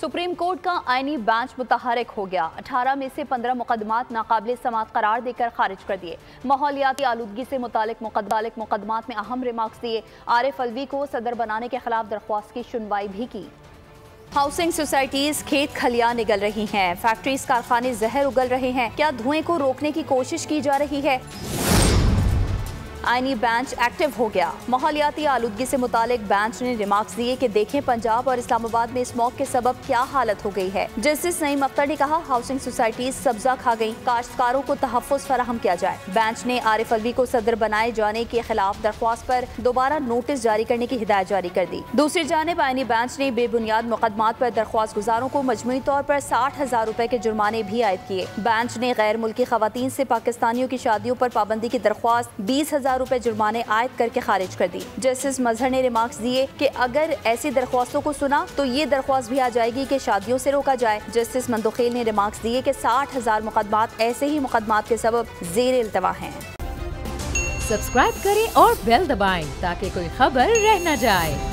Supreme court का आईनी bench मुतहरक हो गया। 18 में से 15 मुकदमात नाकाबिल समात करार देकर खारिज कर दिए। माहौलियाती आलूदगी से मुतालिक मुकदमात में अहम रिमार्क्स दिए। आरिफ अलवी को सदर बनाने के खिलाफ दरख्वास्त की सुनवाई भी की। हाउसिंग सोसाइटीज खेत खलियां निगल रही हैं, फैक्ट्रीज कारखाने जहर उगल रहे हैं। क्या धुएं को रोकने की कोशिश की जा रही है? आईनी बेंच एक्टिव हो गया। माहौलियाती आलूदगी से मुतालिक बेंच ने रिमार्क्स दिए कि देखें पंजाब और इस्लामाबाद में स्मॉग के सबब क्या हालत हो गई है। जस्टिस नईम अख्तर ने कहा हाउसिंग सोसाइटीज सब्जा खा गई, काश्तकारों को तहफ़्फ़ुज़ फराहम किया जाए। बेंच ने आरिफ अलवी को सदर बनाए जाने के खिलाफ दरख्वास्त पर दोबारा नोटिस जारी करने की हिदायत जारी कर दी। दूसरी जानिब आईनी बेंच ने बेबुनियाद मुकदमात पर दरख्वास्त गुजारों को मजमूई तौर पर 60,000 रुपए के जुर्माने भी आयद किए। बेंच ने गैर मुल्की खवातीन से पाकिस्तानियों की शादियों पर पाबंदी की दरख्वास्त 20,000 रुपए जुर्माने आयद करके खारिज कर दी। जस्टिस मजहर ने रिमार्क्स दिए कि अगर ऐसी दरख्वास्तों को सुना तो ये दरख्वास्त भी आ जाएगी कि शादियों से रोका जाए। जस्टिस मंदुखेल ने रिमार्क्स दिए कि 60,000 मुकदमात ऐसे ही मुकदमात के सबब ज़ेर इल्तवा हैं। सब्सक्राइब करें और बेल दबाएं ताकि कोई खबर रह न जाए।